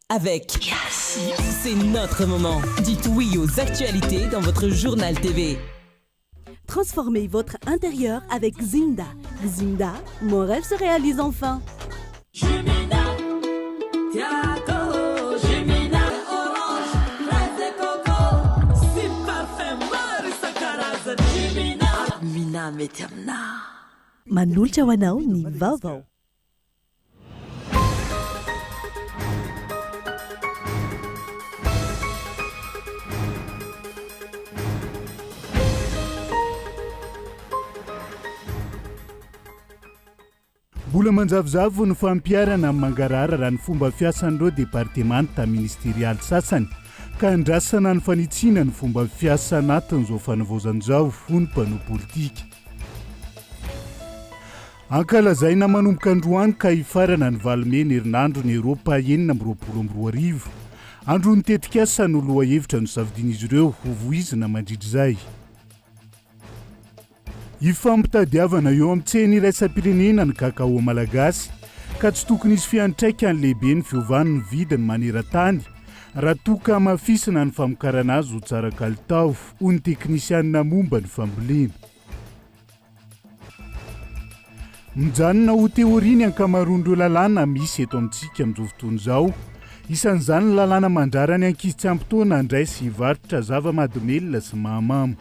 avec. Yes. C'est notre moment. Dites oui aux actualités dans votre journal TV. Transformez votre intérieur avec Zinda. Zinda, mon rêve se réalise enfin. Manolotra ho anao ny vaovao. Mbola manjavozavo ny fampiarana amin'ny mangarara raha ny fomba fiasan'ireo departemanta ministerialy sasany ka andrasana ny fanitsiana ny fomba fiasa anatin'izao fanovozan'izao ho ny mpano politika. Ankalazaina manomboka androany ka hifarana ny valomena herinandro ny Eropa 2024. Andro nitetika asa no loha hevitra no safidian'izy ireo ho voizina mandridry izay. Ifampitadiavana eo amin'ny tsena iraisam-pirenena ny kakao malagasy ka tsy tokony isy fiantraikany lehibe ny fiovan'ny vidiny maneran-tany raha toka mafisina ny famokarana azy ho tsara kalitao ho ny teknisianina momba ny fambolena. Mijanona ho teoria ny ankamaroan'ireo lalàna misy eto amintsika amin'izao fotoana izao. Isan'izany ny lalàna mandrarany ankizy tsy ampy-taona handray sy hivarotra zava-mahadomelona sy mahamamo.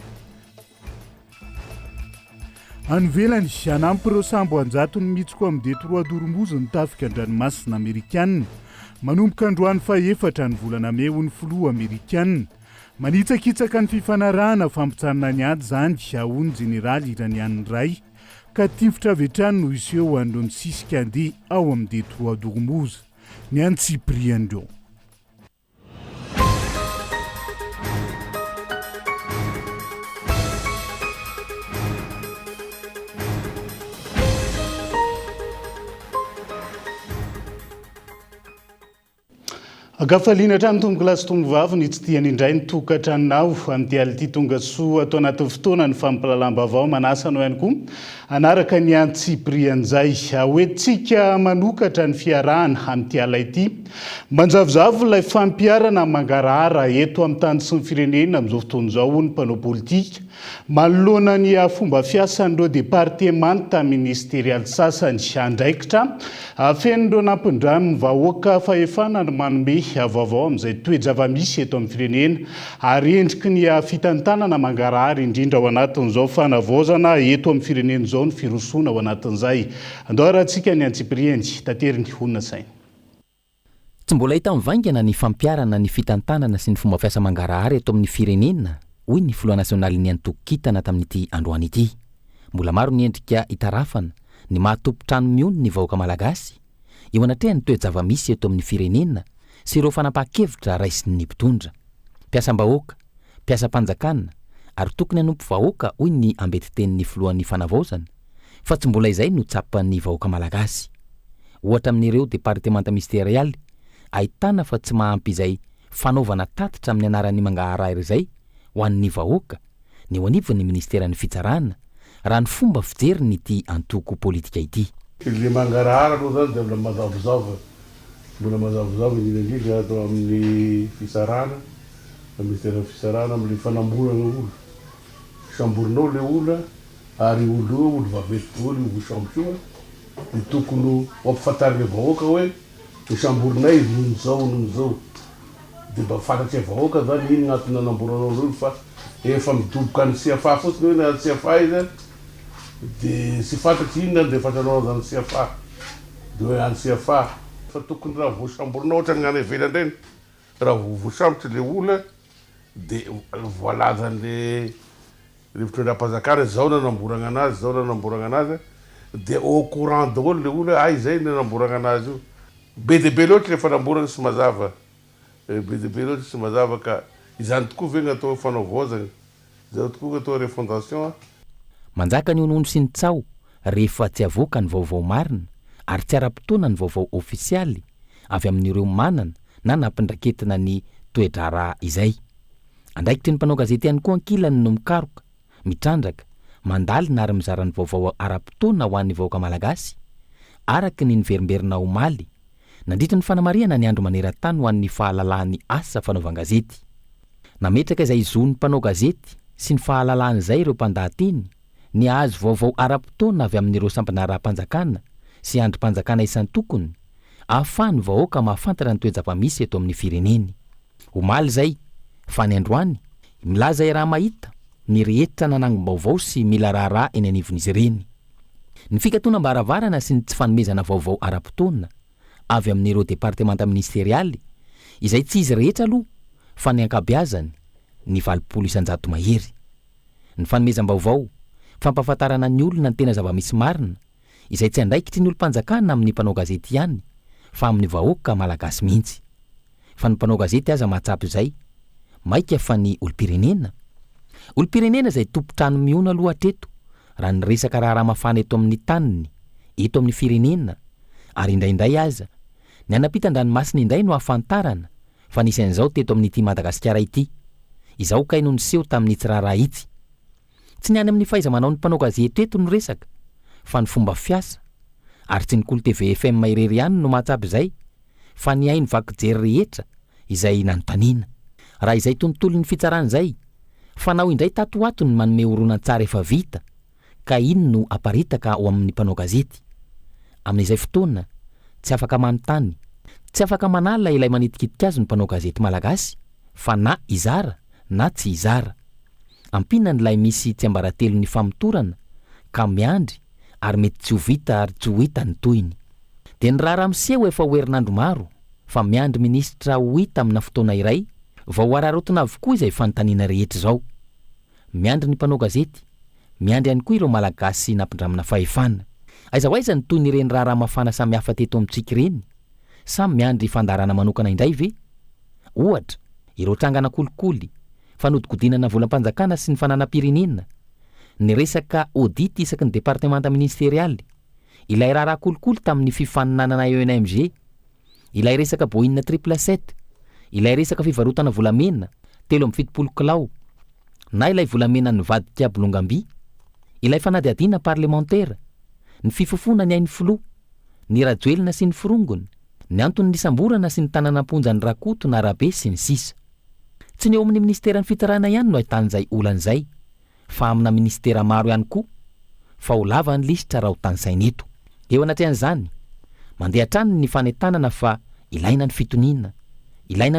Anovelany anampy ireo sambo anjato ny mitsiko amin'ny Detroit d'Ormuz ny tafika an-dranomasina Amerikanina manomboka androany faha-efatra ny volana May ho ny filoha Amerikanina. Manitsakitsaka ny fifanarahana fampitsanina ny ady izany hono jeneraly iranianina iray ka tifotra avy hatrany no iseho andro ny sisika andeha ao amin'ny Detroit d'Ormuz ny antsipriandreo. Agafaliana hatrany tomboky lasy tombo vavy ny tsy tiany indray ny tokantranonao amin'ity ality tonga soa atao anaty fotoana ny fampalalam-baovao manasa no ihany koa anaraka ny antsiprian'izay hoentsika manokatra ny fiarahana amin'ity ala ity manjavozavo ilay fampiarana mangarahara eto amin'ny tany sy ny firenena amin'izao fotoana izao ny mpanao politika manoloana ny fomba fiasan'ireo departemanta ministerialy sasany andraikitra fen'ireo nampindramy vahoaka fahefana no manome vaovao amin'izay toe-java-misy eto amin'ny firenena ary endriky ny fitantanana mangarahara indrindra ao anatin'izao fanavaozana eto amin'ny firenena izao ny firosoana ao anatin'izay. Andao rahantsika ny antsipriany tateriny honina saina. Tsy mbola hita mivaingana ny fampiarana ny fitantanana sy ny fomba fiasa mangarahara eto amin'ny firenena hoy ny filoha nasionaly ny antokitana tamin'ity androany ity. Mbola maro ny endrika hitarafana ny mahatopo-trano miony ny vahoaka malagasy eo anatrehany toe-java-misy eto amin'ny firenena sy ireo fanapahan-kevitra raisin'ny mpitondra mpiasam-bahoaka, mpiasam-panjakana ary tokony hanompo vahoaka hoy ny ambetitenin'ny filohan'ny fanavaozana fa tsy mbola izay no tsapan'ny vahoaka malagasy. Ohatra amin'ireo departemanta ministerialy ahitana fa tsy mahampy izay fanaovana tatitra amin'ny anaran'ny mangarahara izay ho an'ny vahoaka ny eo anivon'ny ministeran'ny fitsarana raha ny fomba fijery nyity antoko politika ity. Le mangarahara aloha zany dia mbola mazavozavo indrindra atao amin'ny fisarana ministeran'ny fisarana amin'le fanamborana olo samborinao le olona ary olo vaventy olo vosambosoa ny tokony mampifantariny vahoaka hoe ny samborinay nohony zao dia mba fantatry vahoaka zany iny gn'antony nanamboranao olo fa efa midoboka ny CFA fotsiny hoe ny CFA izy dia sy fantatry inona dia fantanao zany CFA dia hoe any CFA fa tokony raha voasamborinao ohatra ny gnany ivelany reny raha voasambotra le olona dia voalazan'le rivotra-mpanjakana zao nanamborana anazy dia au courant daholo le olona ay zay nanamborana anazy io be dia be loatra le fanamborana sy mazava ka izany tokoa ve gn'atao fanavaozana zao tokoa gn'atao refondation. Manjaka ny onono sy ny tsao rehefa tsy avoaka ny vaovao marina ary tsy ara-potoana ny vaovao ofisialy avy amin'ireo manana na nampindraketina ny toe-draharaha izay. Andraikitry ny mpanao gazety ihany koa ankilany no mikaroka mitrandraka mandaly na ary mizara ny vaovao ara-potoana ho an'ny vahoaka malagasy araky ny niverimberina omaly nandritra ny fanamariana ny andro maneran-tany ho an'ny fahalalahany asa fanaovan-gazety. Nametraka izay zo ny mpanao gazety sy ny fahalalahanyizay ireo mpandahateny ny azo vaovao ara-potoana avy amin'ireo sampanara-panjakana sy androm-panjakana isan'ny tokony ahafahany vahoaka mahafantatra ny toe-java-misy eto amin'ny fireneny. Omaly zay fa ny androany milaza raha mahita mirehetra nanangom-baovao sy mila raharaha eny anivon'izy ireny. Ny fikatoana-baravarana sy ny tsy fanomezana vaovao ara-potoana avy amin'ireo departemanta ministerialy izay tsy izy rehetra aloha fa ny ankabeazany ny 200 mahery. Ny fanomezam-baovao fampahafantarana ny olona ny tena zava-misy marina izay tsy andraikitry ny olo-mpanjakana amin'ny mpanao gazety ihany fa amin'ny vahoaka malagasy mihitsy. Fa ny mpanao gazety aza mahatsapy izay maika fa ny olo-pirenena. Olo-pirenena izay tompo-trano miona aloha hatreto raha ny resaka raharaha mafana eto amin'ny taniny, eto amin'ny firenena, ary indraindray aza ny anampitan-dranomasina indray no ahafantarana fa nisy an'izao teto amin'ity Madagasikara ity, izao kay no niseho tamin'ny tsiraraha itsy. Tsy ny any amin'ny fahaiza-manao ny mpanao gazety eto no resaka fa ny fomba fiasa, ary tsy ny kolo TVFM irery ihany no mahatsapy izay fa ny hainy vaky jery rehetra izay nanontaniana. Raha izay tontolo ny fitsarana izay fanao indray tato ato ny manome horonan-tsara efa vita ka iny no aparitaka ao amin'ny mpanao gazety. Amin'izay fotoana tsy afaka manontany, tsy afaka manala ilay manitikitika azy ny mpanao gazety malagasy fa na izara na tsy izara. Ampinany ilay misy tsy ambaratelo ny famotorana ka miandry ary mety tsy ho vita ary tsy ho hita ny toyiny. Dia ny raharaha miseho efa ho herinandro maro fa miandry minisitra ho hita amina fotoana iray vao ho ararotina avokoa izay fanontaniana rehetra izao. Miandry ny mpanao gazety, miandry ihany koa ireo malagasy nampindramina fahefana. Aiza ho aiza ny toy ny ireny raharaha mafana samy hafa teto amintsika ireny, samy miandry fandarana manokana indray ve? Ohatra, ireo trangana kolikoly, fanodikodinana volam-panjakana sy ny fananam-pirenena, ny resaka audit isaky ny departemanta ministerialy, ilay raharaha kolikoly tamin'ny fifaninanana ENMG, ilay resaka Boeing 777, ilay resaka fivarotana volamena 770 kilao, na ilay volamena nivadika Bolongamby, ilay fanadiadiana parlementaire, ny fifofona ny ainy filoha, ny rajoelina sy ny firongony, ny antony lisamborana sy ny tananamponja ny rakoto na rabe sy ny sisa. Tsy ny eo amin'ny ministeran'ny fitarana ihany no ahitan'izay olan'izay, fa amina ministera maro ihany koa, fa ho lava ny lisitra raha ho tanysaina eto. Eo anatrehan'izany, mandeha hatrany ny fanentanana fa ilaina ny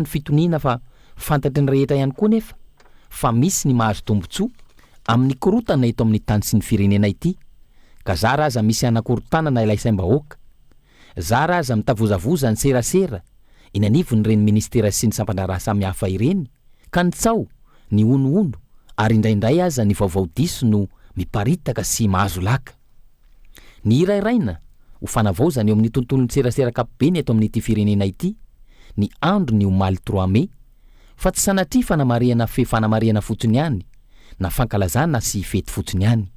fitoniana fa fantatry ny rehetra ihany koa nefa fa misy ny mahazo tombotsoa amin'ny korotana eto amin'ny tany sy ny firenena ity, ka zara aza misy anakorontanana ilay saim-bahoaka, zara aza mitavozavoza ny serasera eny anivony ireny ministera sy ny sampandraraha samy hafa ireny, ka ny tsao ny onoono ary indraindray aza ny vaovao diso no miparitaka sy mahazo laka. Ny irairaina ho fanavaozana eo amin'ny tontolon'ny serasera kapobeny eto amin'ity firenena ity, ny andro ny omaly 3 Mai, fa tsy sanatria fanamariana fanamariana fotsiny ihany, na fankalazana sy fety fotsiny ihany.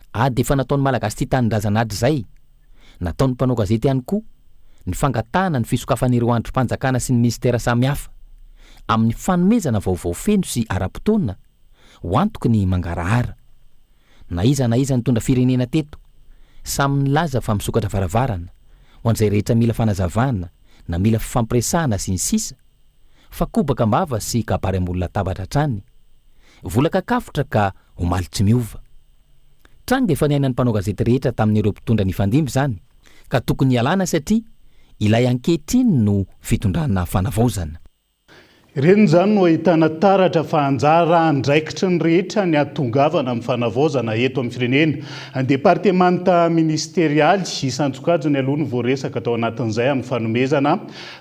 Ady efa nataon'ny malagasy ty tanindrazan'ady zay, nataon'ny mpanao gazety ihany koa ny fangatahana ny fisokafan'ireo androm-panjakana sy ny ministera samy hafa amin'ny fanomezana vaovao feno sy ara-potoana ho antoky ny mangarahara. Na iza ny tondra firenena teto samy nilaza fa misokatra varavarana ho an'izay rehetra mila fanazavana na mila fifampiresahana sy ny sisa, fa kobaka mbava sy kabary ambolona tabatra trany, vola kakafotra ka omaly tsy miova. Trany dia efa niainan'ny mpanao gazety rehetra tamin'ireo mpitondra ny fandimby zany, ka tokony hialana satria ilay ankehitriny no fitondrana fanavaozana. Ireny zany no ahitana taratra fa anjara andraikitry ny rehetra ny atongavana amin'ny fanavaozana eto amin'ny firenena. Ny departemanta ministerialy isantsokajiny aloha no voaresaka tao anatin'izay amin'ny fanomezana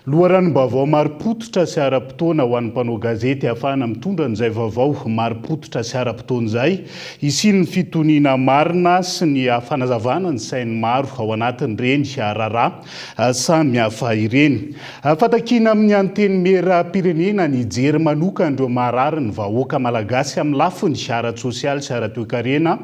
loharanom-baovao maro-pototra sy ara-potoana ho an'ny mpanao gazety ahafahana mitondra n'izay vaovao maro-pototra sy ara-potoana izay, isiny ny fitoniana marina sy ny fanazavana ny sainy maro ao anatin'ireny raharaha samy hafa ireny. Fatakina amin'ny anteny mera-pirenena ny jery manoka andreo marary ny vahoaka malagasy amin'ny lafiny ara-tsosialy sy ara-toe-karena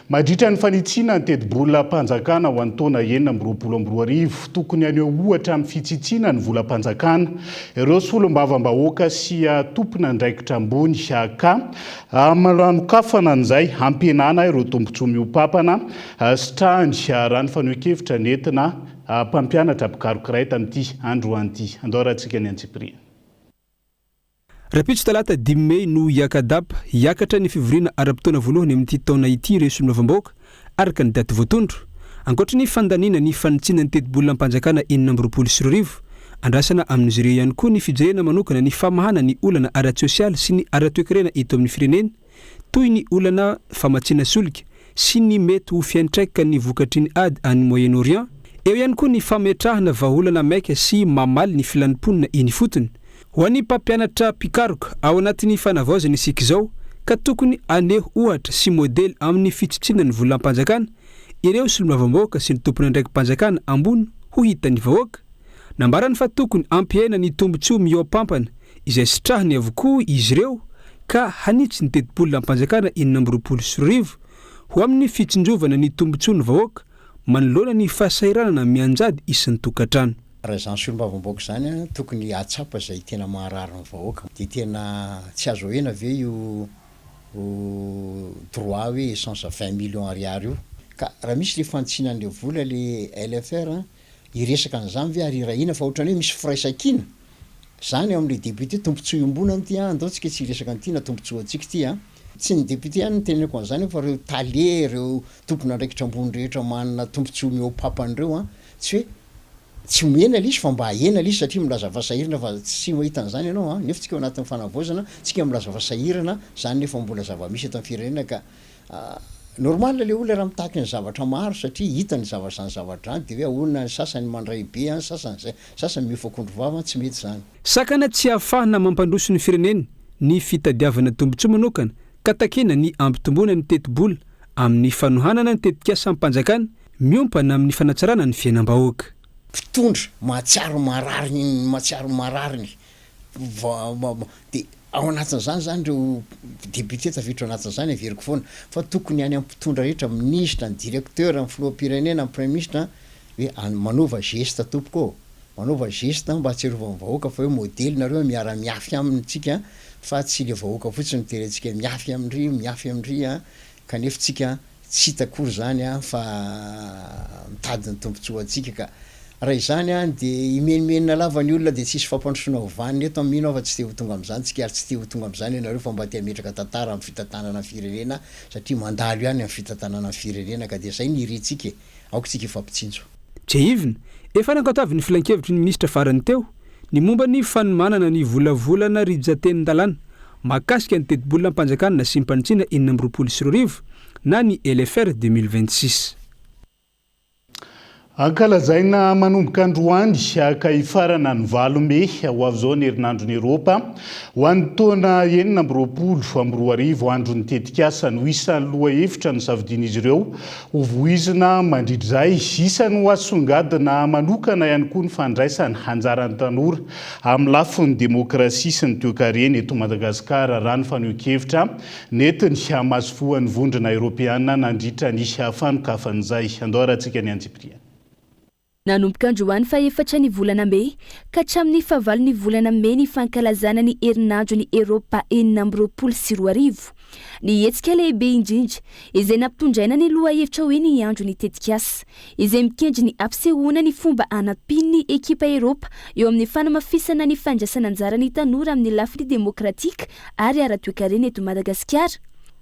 mandritra ny fanitsiana ny teti-bola-panjakana ho an'ny taona 2024 tokony aneo ohatra amin'ny fitsitsiana ny vola-panjakana ireo solombavam-bahoaka sy tompona ndraikitra ambony ka manokafana an'izay ampianana ireo tombotsoa miopapana sitrahany raha ny fanoekevitra nentina mpampianatra mpikarokiray tamin'ity andro an'ity andao rahantsika ny Antsipriana. Rapitso talata 10 Mey no iakadapa iakatra ny fivoriana ara-potoana voalohany amin'ity taona ity ireo solombavambaoaka araka ny daty voatondro. Ankoatra ny fandaniana ny fanitsina ny teti-bolona ampanjakana 420 andrasana amin'izy ireo ihany koa ny fijerena manokana ny famahana ny olana ara-tsosialy sy ny ara-toekarena eto amin'ny firenena toy ny olana famatsiana solika sy ny mety ho fiantraikaka ny vokatry ny ady any Moyen-Orient. Eo ihany koa ny fametrahana vahaolana maika sy mamaly ny filanimponina iny fotony. Ho an'ny mpampianatra mpikaroka ao anatin'ny fanavaozana isika izao ka tokony aneho ohatra sy modely amin'ny fitsitsina ny vola ampanjakana ireo solombavambaoaka sy ny tompony andraiky mpanjakana ambony ho hitan'ny vahoaka. Nambarany fa tokony ampiaina ny tombontsoa mioampampana izay sitrahany avokoa izy ireo ka hanitsy ny teti-bolona ampanjakana 420 ho amin'ny fitsinjovana ny tombontsoa ny vahoaka manoloana ny fahasairanana mianjady isan'ny tokantrano. Raha izany solombavambaoaka zany tokony atsapa izay tena maharary ny vahoaka dia tena tsy azo hoena ve io droit hoe essence 20 millions ariary io. Ka raha misy le fantsinan'le vola le LFR iresaka an'izany ve ary rahina fa ohatrany hoe misy firaisan-kina zany amin'le député tombontsoa iombonany ty andao tsika tsy iresaka an'ity na tombontsoa antsika ty tsy ny député ihany nytenenako an'izany fa reo tale reo tompona andraikitra ambony rehetra manana tombontsoa miopapan'ireo tsy hoe tsy mihena lisy fa mba hena lisy satria milaza vasahirana fa tsy mahita an'izany ianao nefa tsika ao anatin'ny fanavaozana tsika milaza vasahirana zany nefa mbola zava-misy eto amin'ny firenena ka normal le olona raha mitahaka ny zavatra maro satria hita ny zavatra zany zavatra zany dia hoe ahoana ny sasany mandray be sasany miofakondro vava tsy mety zany. Sakana tsy ahafahana mampandroso ny firenena ny fitadiavana tombontsoa manokana ka takena ny ampitombona ny teti-bola amin'ny fanohanana ny tetikasa ampanjakana miompana amin'ny fanatsarana ny fiainam-bahoaka. Mpitondra mahatsiaro marariny dia ao anatin'izany zany reo député tafiditra ao anatin'izany averiko foana fa tokony any amin'ny mpitondra rehetra ministre ny directeur ny filoham-pirenena ny premier ministre hoe manova geste tompoko manova geste mba hatsiarovany vahoaka fa hoe modely nareo miara-miafy amintsika fa tsy le vahoaka fotsiny terentsika miafy amindry kanefa tsika tsy hitakory zany fa mitady ny tombontsoa antsika ka raha izany dia imenimenina lava ny olona dia tsisy fampandrosoana hovaniny eto amin'ino fa tsy te ho tonga amin'izany tsika ary tsy te ho tonga amin'izany ianareo fa mba te hametraka tantara amin'ny fitantanana ny firenena satria mandalo ihany amin'ny fitantanana ny firenena ka dia izay ny irintsika aoka tsika ifampitsinjo. Jehivina efa nankatavy ny filan-kevitry ny ministra farany teo ny momba ny fanomanana ny volavolana rijatenin-dalàna mahakasika ny teti-bolona ampanjakana sy mpanitsina 420 na ny LFR 2026. Ankalazaina manomboka androany ka hifarana ny 8 Mey ho avy zao ny herinandron'ny Eropa ho an'ny taona 2022 andro ny tetikasa no isan'ny lohahevitra ny safidian'izy ireo ho voizina mandridry izay isany ho asongadina manokana ihany koa ny fandraisany anjaran'ny tanora amin'ny lafin'ny demokrasia sy ny toe-karena eto Madagasikara raha ny faneho-kevitra netiny hamasofoan'ny vondrona Eropeana nandritra ny fanokafan'izay andao rahantsika ny Antsipriana. Nanomboka androany fa efatra ny volana Mey ka hatramin'ny fahavalo ny volana Mey ny fankalazana ny herinandro ny Eropa 2022. Ny hetsika lehibe indrindra izay nampitondraina ny lohahevitra hoe ny andro ny tetikasa izay mikendry ny ampisehoana ny fomba anampin'ny ekipa Eropa eo amin'ny fanamafisana ny fandraisana anjara ny tanora amin'ny lafiny demokratika ary ara-toe-karena eto Madagasikara.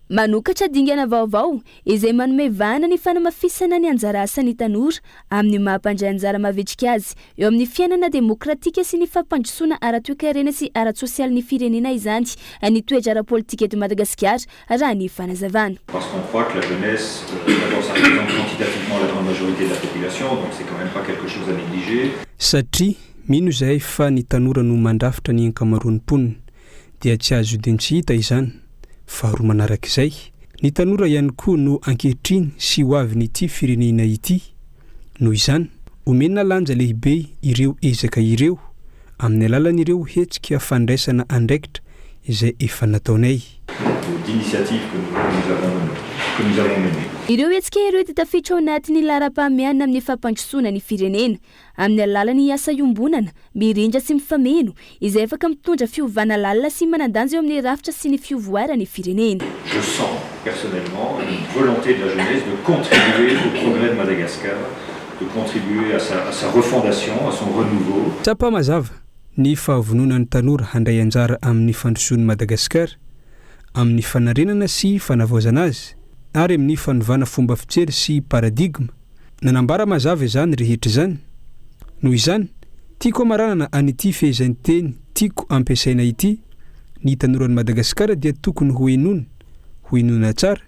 Manokatra dingana vaovao izay manome vahana ny fanamafisana ny anjara asan'ny tanora amin'ny mahampandray anjara mavetrika azy eo amin'ny fiainana demokratika sy ny fampandrosoana ara-toe-karena sy ara-tsosialy ny firenena izany ny toetra ara-politika eto Madagasikara raha ny fanazavana. Parce qu'on croit que la jeunesse, d'abord ça représente quantitativement la grande majorité de la population, donc c'est quand même pas quelque chose à négliger. Satria mino izay fa ny tanora no mandrafitra ny ankamaroan'ny mponina dia tsy azo tsy hita izany. Faharoa manarak'izay ny tanora ihany koa no ankehitriny sy ho avy n'ity firenena ity noho izany omena lanja lehibe ireo ezaka ireo amin'ny alalan'ireo hetsika fandraisana andraikitra izay efa nataonay. Ireo hetsika ireo dia tafiditra ao anatin'ny laharam-pahamiana amin'ny fampandrosoana ny firenena amin'ny alalan'ny asa iombonana mirindra sy mifameno izay afaka mitondra fiovana lalina sy manandanja eo amin'ny rafitra sy ny fiovoarany firenena. Je sens personnellement une volonté de la jeunesse de contribuer au progrès de Madagascar, de contribuer à sa refondation, à son renouveau. Tsapa mazava ny fahavononan'ny tanora handray anjara amin'ny fandrosoan'ny Madagasikara amin'ny fanarenana sy fanavaozana azy ary amin'ny fanovana fomba fijery sy paradigma. Nanambara mazava izany rehetra izany. Noho izany, tiako amaranana an'ity fehezan'ny teny tiako ampiasaina ity, ny tanoran'ny Madagasikara dia tokony ho enona tsara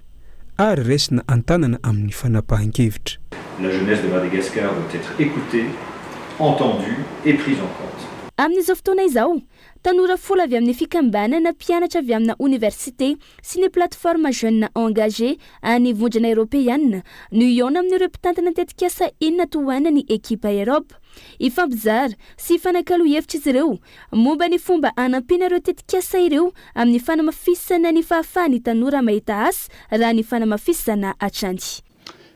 ary raisina antanana amin'ny fanapahan-kevitra. La jeunesse de Madagascar doit être écoutée, entendue et prise en compte. Amin'izao fotoana izao, tanora folo avy amin'ny fikambanana mpianatra avy amina université sy ny plateforme jeune engagé any vondrona européenne no iona amin'ireo mpitantana tetika asa inona toana ny ekipa Europe. Ifampizara sy ifanakalo-hevitra izy ireo momba ny fomba anampiana ireo tetika asa ireo amin'ny fanamafisana ny fahafahan'ny tanora mahita asa raha ny fanamafisana hatrany.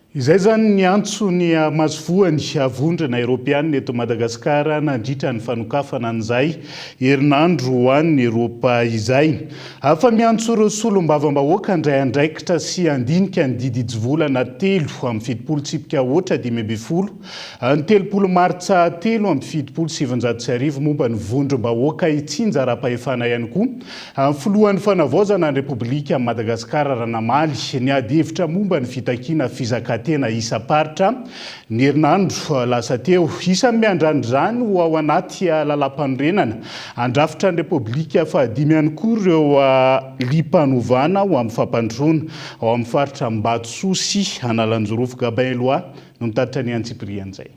Izay zany ny antso ny masovoany avondrina Europeanina eto Madagasikara nandritra ny fanokafana an'izay herinandro ho an'ny Europa izay. Afa miantso ireo solom-bava-bahoaka andray andraikitra sy andinika ny didijivolana 3 amin'ny fitopolo tsipika oatra 520, ny 30 martsa 3 amin'ny fitopolo 700 momba ny vondrom-bahoaka itsinja ara-pahefana ihany koa. Amin'ny filohan'ny fanavaozana ny Repoblika Madagasikara Ranamaly ny adihevitra momba ny fitakiana fizaka tena isa-paritra ny herinandro lasa teo. Isan'ny miandrandrany ho ao anaty lalam-panorenana andrafitra ny Repoblika fahadimy ihany koa ireo limpanovana ho amin'ny fampandroana ao amin'ny faritra Mbatsoa sy Analanjorofo. Gabin Eloi no mitaritra ny Antsipriana zay.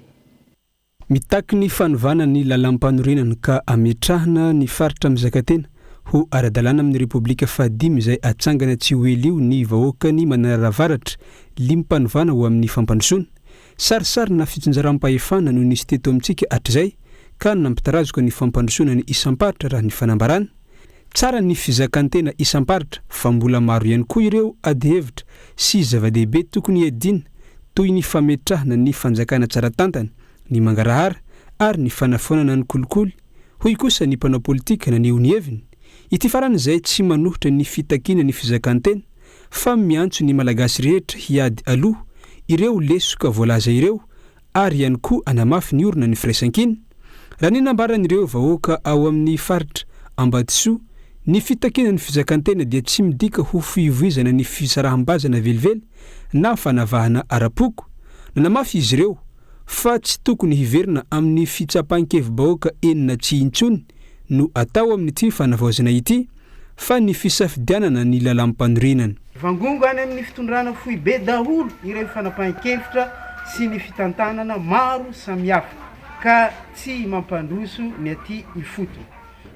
Mitaky ny fanovana ny lalam-panorenana ka ametrahana ny faritra Mizakatena ho ara-dalàna amin'ny Repoblika fahadimy izay atsangana tsy ho elio ny vahoaka ny manaravaratra limmpanovana ho amin'ny fampandrosoana. Sarisary na fitsinjaram-pahefana no nisy teto amintsika hatrizay ka nampitarazoka ny fampandrosoana ny isam-paritra raha ny fanambarana. Tsara ny fizakantena isam-paritra fa mbola maro ihany koa ireo adihevitra sy zava-dehibe tokony edina toy ny fametrahana ny fanjakana tsara tantana, ny mangarahara ary ny fanafonana ny kolikoly. Hoy kosa ny mpanao politika naneho ny heviny. Ity faran'izay tsy manohitra ny fitakiana ny fizakantena fa miantso ny malagasy rehetra hiady aloha ireo lesoka voalaza ireo ary ihany koa anamafy ny orona ny firaisan-kina. Raha ny nambaran'ireo vahoaka ao amin'ny faritra Ambatosoa, ny fitakiana ny fizakantena dia tsy midika ho fivoizana ny fisaraham-bazana velively na fanavahana ara-poko. Nanamafy izy ireo fa tsy tokony hiverina amin'ny fitsapan-kevi-bahoaka enina tsy intsony no atao amin'ity fanavaozana ity fa ny fisafidianana ny lalam-panorenana. Vangongo any amin'ny fitondrana fohy be daholo ireo fanapahan-kevitra sy ny fitantanana maro samihafa ka tsy mampandroso ny aty ifotony.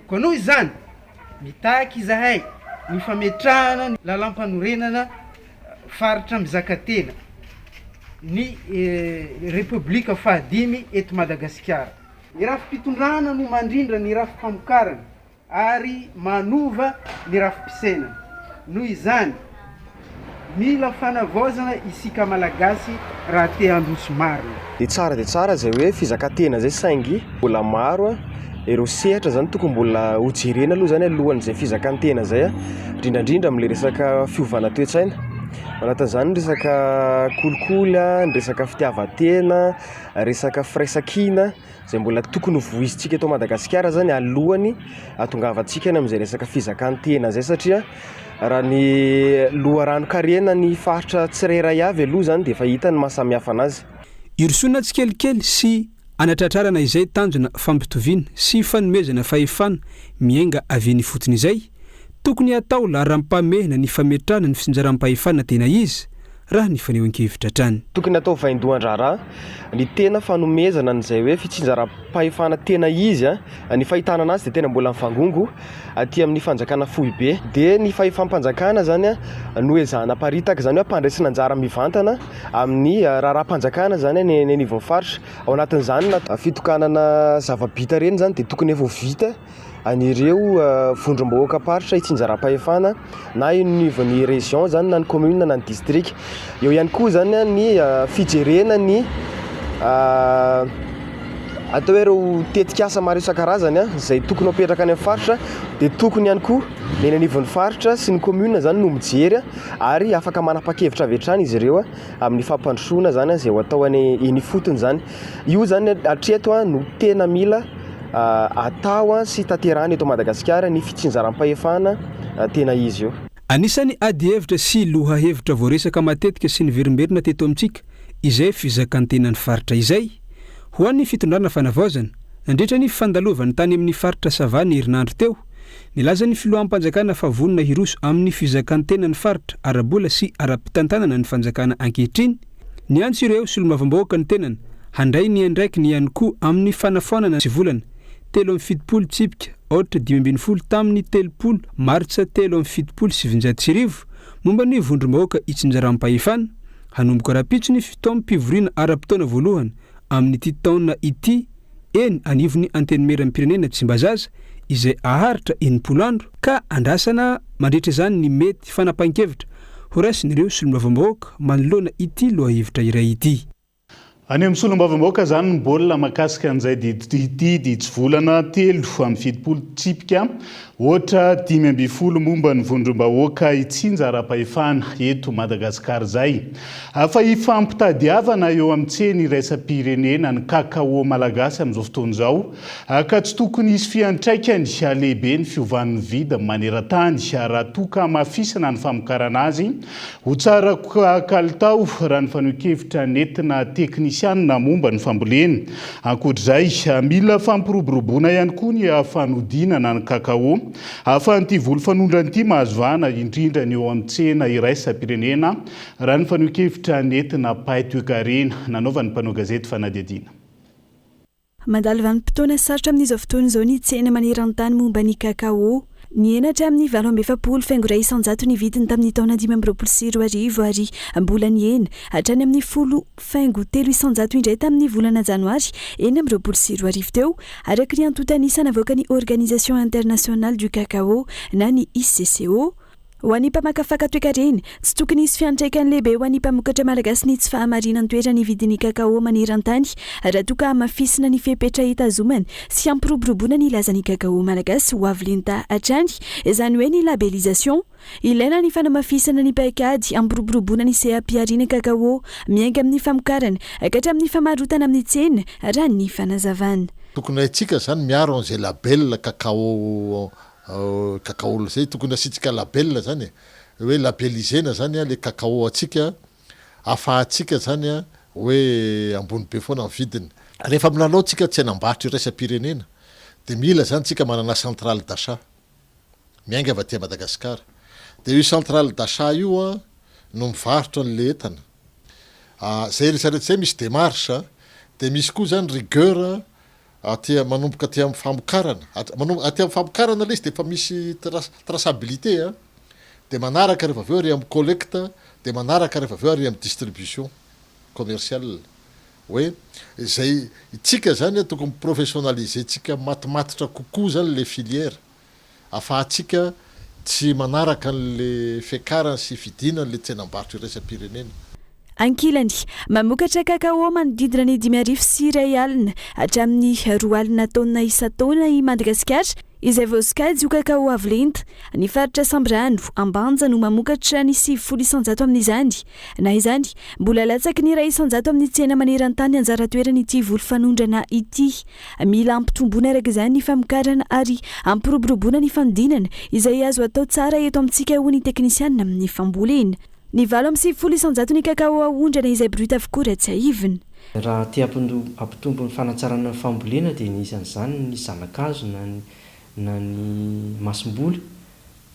Koa noho izany, mitaky izahay ny fametrahana ny lalam-panorenana faritra Mizakatena ny Repoblika fahadimy eto Madagasikara. Ny rafi-pitondrana no mandrindra ny rafi-pamokarana ary manova ny rafi-pisainana. Noho izany, mila fanavaozana isika malagasy raha te handroso marina. Dia tsara zay hoe fizakantena zay saingy mbola maro ireo sehatra zany tokony mbola hojerena aloha zany alohan'izay fizakantena zay indrindrandrindra amin'ilay resaka fiovana toe-tsaina. Manatan'izany resaka kolikoly, resaka fitiavan-tena, resaka firaisan-kina zay mbola tokony voizintsika eto Madagasikara zany alohany atongavantsika amin'izay resaka fizakantena zay satria raha ny loharano-karena ny faritra tsirairay avy aloha zany dia efa hita ny mahasamihafa anazy. Irosoana tsikelikely sy anatratrarana izay tanjona fampitoviana sy fanomezana fahefana miainga avy ny fotony izay tokony atao laharam-pamehana ny fametrahana ny finjaram-pahefana tena izy raha ny fanehoan-kevitra trany. Tokony atao vaindohan-draharaha ny tena fanomezana n'izay hoe fitsinjaram-pahefana tena izy ny fahitana anazy dia tena mbola mifangongo aty amin'ny fanjakana fohy be. Dia ny fahefam-panjakana zany no ezahana paritaka zany hoe ampandraisana anjara mivantana amin'ny raharaha-panjakana zany ny anivon'ny faritra. Ao anatin'izany na fitokanana zava-bita reny zany dia tokony efa vita anireo vondrom-bahoaka paritra itsinjaram-pahefana na anivon'ny région zany na ny commune na ny district. Eo ihany koa zany ny fijerena ny atao hoe reo tetikasa maro isan-karazany zay tokony apetraka any amin'ny faritra dia tokony ihany koa ny anivon'ny faritra sy ny commune zany no mijery ary afaka manapa-kevitra avy hatrany izy ireo amin'ny fampandrosoana zany zay ho atao eny fotony zany. Io zany hatreto no tena mila atao sy tanterahana eto Madagasikara ny fitsinjaram-pahefana tena izy io. Anisany ady hevitra sy loha hevitra voaresaka matetika sy ny verimberina teto amintsika izay fizakan-tenan'ny faritra izay ho an'ny fitondrana fanavaozana nandritra ny fandalovany tany amin'ny faritra Savany herinandro teo. Nilaza ny filohampanjakana fa vonona hiroso amin'ny fizakan-tenan'ny faritra arabola sy ara-pitantanana ny fanjakana ankehitriny. Ny antso ireo solomavambahoaka ny tenany handray ny andraiky ny ihany koa amin'ny fanafonana sy volana 7 tsipika 8 tamin'ny 3 martsa 7 momba ny vondrom-bahoaka itsinjaram-pahefana hanomboka rapitso ny fitoam-pivoriana ara-potoana voalohany amin'ny ity taona ity eny anivony antenimera pirenena Tsimbazaza izay aharitra 90 andro ka andrasana mandritra zany ny mety fanapahan-kevitra ho raisin'ireo solomavambahoaka manoloana ity lohahevitra iray ity. Any amin'ny solombavam-bahoaka zany ny baolina makasika an'izay didy volana 3 amin'ny 7 tsipika ohatra 5 momba ny vondrom-bahoaka itsinja ara-pahefana eto Madagasikara zay. Afa ifampitadiavana eo amin'ny tseny iraisam-pirenena ny kakao malagasy amin'izao fotoana izao ka tsy tokony hisy fiantraikany lehibe ny fiovan'ny vida maneran-tany raha toka mafisana ny famokarana azy ho tsara kalitao raha ny fanohikevitra nentina teknisianina momba ny fambolena. Ankoatr'izay mila fampiroboroboana ihany koa ny fanodinana ny kakao ahafahan'ity volo fanondrany ity mahazovana indrindra ny eo amin'ny tsena iraisam-pirenena raha ny fanohikevitra nentina Paitoekarena nanaovan'ny mpanao gazety Fanadiadiana. Mandalo vanim-potoana sarotra amin'izao fotoana izao ny tsena maneran-tany momba ny kakao. Ny enatra amin'ny 20 faingo iray isan-jato ny vidiny tamin'ny taona 2024 ary mbola ny ena hatrany amin'ny 10 faingo 3 isan-jato indray tamin'ny volana janoary 2024 teo araka ny antotanisana avoaka ny Organisation Internationale du Cacao na ny ICCO. Ho an'ny mpamakafaka Toekarena tsy tokony hisy fiantraikany lehibe ho an'ny mpamokatra malagasy ny tsy fahamarinany toetra ny vidin'ny kakao maneran-tany raha toka mafisina ny fepetra hitazomana sy hampiroboroboana ny lazan'ny kakao malagasy ho avy lenta hatrany izany hoe ny labelisation. Ilaina ny fanamafisana ny paikady hampiroboroboana ny seha-piariana kakao miainga amin'ny famokarana akatra amin'ny famarotana amin'ny tsena raha ny fanazavana. Tokony haitsika zany miaro an'izay label kakao zay tokony asitsika label zany hoe labelisena zany le kakao atsika afahatsika zany hoe ambony be foana vidiny. Rehefa milalao tsika tsenam-barotra iraisam-pirenena de mila zany tsika manana centrale d'achat miainga avy aty Madagasikara. De io centrale d'achat io no mivarotra an'le entana. Zay rehetrarehetra zay misy démarche de misy koa zany rigueur aty manomboka aty amin'ny famokarana. Aty amin'ny famokarana le izy de efa misy traçabilité de manaraka rehefa aveo ary amin'ny collecte de manaraka rehefa aveo ary amin'ny distribution commerciale. Hoe zay tsika zany tokony professionnaliser tsika matimatotra kokoa zany le filière afahatsika tsy manaraka an'le fiakarana sy fidinana le tsenam-barotra iraisam-pirenena. Ankilany mamokatra kakao manodidina ny 5 sy 2 alina hatramin'ny 2 alina taona isa-taona i Madagasikara izay voasokajy io kakao avo lenta. Ny faritra Sambrano Ambanja no mamokatra ny 7 isan-jato amin'izany. Na izany mbola latsaky ny 2 isan-jato amin'ny tsena maneran-tany anjara toerana ity volo fanondrana ity. Mila ampitomboana araka izany ny famokarana ary ampiroboroboana ny fanodinana izay azo atao tsara eto amintsika ho ny teknisianina amin'ny fambolena. Ny 7 isan-jato ny kakao ahondrana izay brut avokoa raha tsy ahivina. Raha tia ampitombo ny fanatsarana ny fambolena dia nisan'izany ny zanakazo na ny masom-boly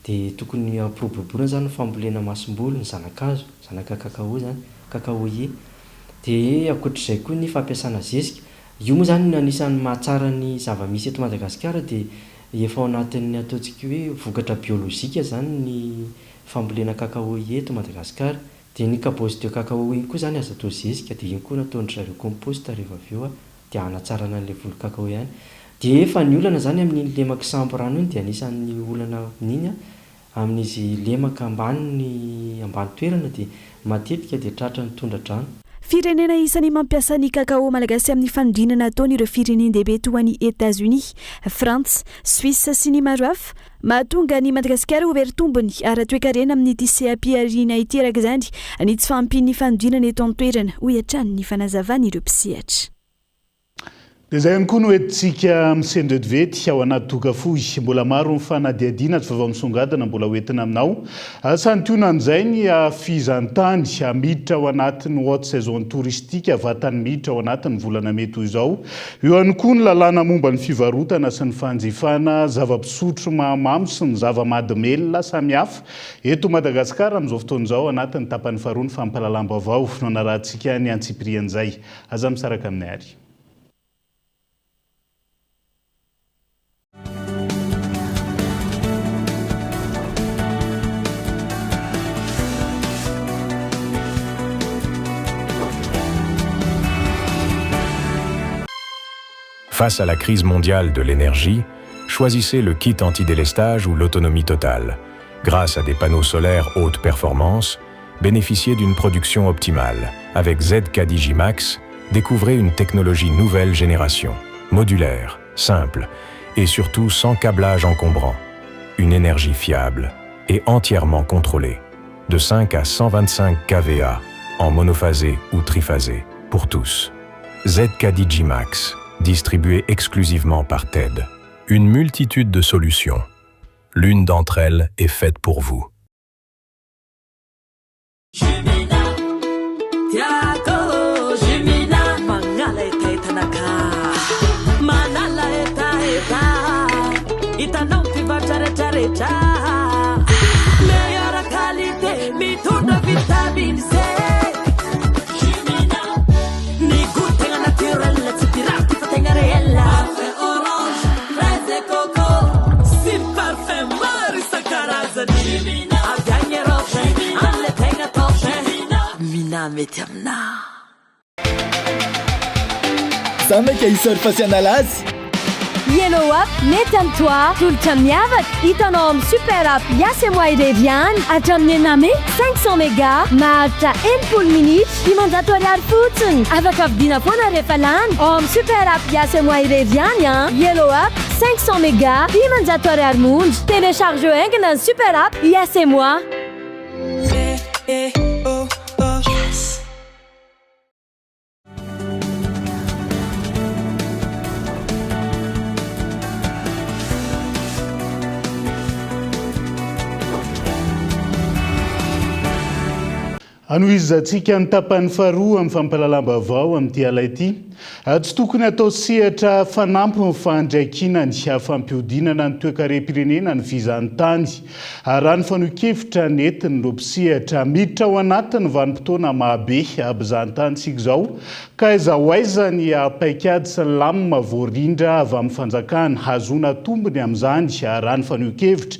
dia tokony ampiroboroboana zany ny fambolena masom-boly ny zanaka kakao zany kakao ie. Dia ankoatr'izay koa ny fampiasana zezika. Io moa zany anisan'ny mahatsara ny zava-misy eto Madagasikara dia efa ao anatin'ny ataontsika hoe vokatra biolojika zany ny fambolena kakao eto Madagasikara. Dia ny kabosy de kakao iny koa zany azo atao zezika dia iny koa nataon'ny zareo compost rehefa aveo dia hanatsarana an'ilay volo kakao ihany. Dia efa ny olana zany amin'ny lemaka sampo rano iny dia anisan'ny olana amin'iny amin'izy lemaka ambany toerana dia matetika dia tratra ny tondra-drano. firenena isany mampiasa ny kakao malagasy amin'ny fanodrinana ataon'ireo firenendehibe toa ny États-Unis, France, Suisse sy ny maro hafa mahatonga ny Madagasikara ho very tombony ary toe-karena amin'ny ity sehampiariana iteraka izany ny tsy fahampian'ny fanodrinana eto an-toerana ho iatrany ny fanazavana ireo mpisehatra. Dia izay ihany koa no entintsika misendredivety ao anaty tokafohy mbola maro mifanadiadiana tsy vao misongadina mbola hoentina aminao santionan'izay ny fizantany miditra ao anatin'ny haute saison touristique vatany miditra ao anatin'ny volana mety ho izao. Eo ihany koa ny lalàna momba ny fivarotana sy ny fanjifana zava-pisotro mahamamo sy ny zava-mahadomelona samihafa eto Madagasikara amin'izao fotoana izao anatin'ny tapany faharoa ny fampahalalam-baovao no anarahantsika ny antsiprian'izay. Aza misaraka aminay ary. Face à la crise mondiale de l'énergie, choisissez le kit anti-délestage ou l'autonomie totale. Grâce à des panneaux solaires haute performance, bénéficiez d'une production optimale. Avec ZK-Digimax, découvrez une technologie nouvelle génération, modulaire, simple et surtout sans câblage encombrant. Une énergie fiable et entièrement contrôlée. De 5 à 125 kVA, en monophasé ou triphasé, pour tous. ZK-Digimax, distribué exclusivement par TED. Une multitude de solutions. L'une d'entre elles est faite pour vous. Samaka isorfa sy analazy. Yellow Up mety am'toi tolotra miavaka hitanao amin'ny super app Yasemo Irerian hatramin'ny ename 500 méga maharitra 10 minitra dimanjato ariary fotsiny afaka vidiana foana rehefa lany ao amin'ny super app Yasemo Irerian Yellow Up 500 méga dimanjato ariary monja télécharge engina ny super app Yasemo. Anoizatsika ny tapany faharoa amin'ny fampahalalam-baovao amin'ity ala ity. Tsy tokony atao sehatra fanampy ny fandraikina ny fampihodinana ny toe-karem-pirenena ny fizahantany. Raha ny fanohikevitra nentin'ny lobisehatra miditra ao anatin'ny vanim-potoana mahabe abizahantany sika izao ka aiza ho aiza ny paikady sy lamina voarindra avy amin'ny fanjakana hazona tombony amin'izany raha ny fanohikevitra.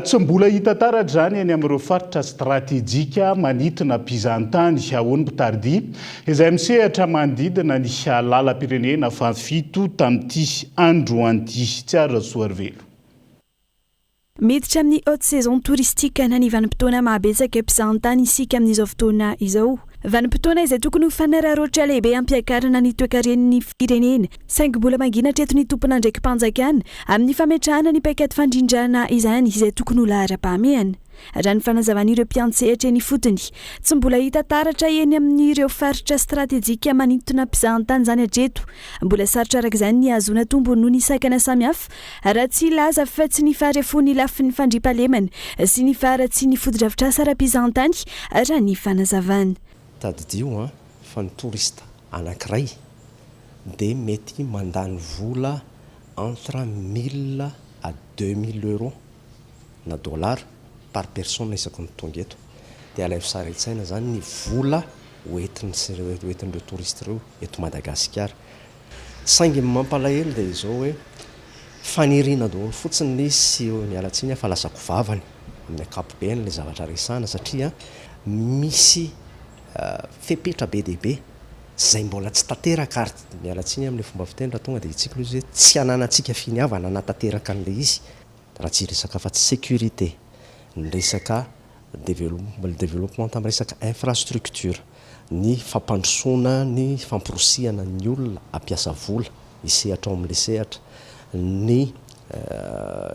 Tsy mbola hita taratra izany any amin'ireo faritra stratejika manitona mpizahantany ahoany mpitardia izay misehatra manodidina ny lalam-pirenena fa fito tamin'ity andro anty tsy arasoarivelo. Miditra amin'ny haute saison touristique na ny vanim-potoana mahabetsaka mpizahantany isika amin'izao fotoana izao. Vanim-potoana izay tokony ho fanararoatra lehibe ampiakarana ny toe-karen'ny firenena. Saingy mbola manginatra eto ny tompona ndraiky mpanjakana amin'ny fametrahana ny paikady fandrindrana izany izay tokony ho lahara-pahamehana. Raha ny fanazavan'ireo mpiantsehatra eny fotony, tsy mbola hita taratra eny amin'ireo faritra stratejika manintona mpizahantany izany hatreto. Mbola sarotra araka izany ny ahazoana tombony noho ny sakana samihafa raha tsy laza fa tsy ny faharefon'ny lafin'ny fandriampahalemana sy ny faharatsy ny fotodrafitrasa ara-mpizahantany raha ny fanazavana. Tadidio fa ny touriste anankiray dia mety mandany vola entre 1000 à 2000 euros na dollar par personne isaky ny tonga eto. Dia alaivo sara hitsaina zany ny vola hoentin'ireo touriste ireo eto Madagasikara. Saingy mampalahelo dia izao hoe faniriana daholo fotsiny sy mialatsiny fa lasako vavany amin'ny ankapobeny ilay zavatra resana satria misy fepetra be dehibe zay mbola tsy tanteraka ary mialatsiny amin'ilay fomba fiteny raha tonga dia itsika loha hoe tsy ananantsika finiavana nanatanteraka an'ilay izy raha tsy resaka fa tsy sécurité ny resaka développement tamin'ny resaka infrastructure ny fampandrosoana ny famporosiana ny olona ampiasa vola isehatra ao amin'le sehatra ny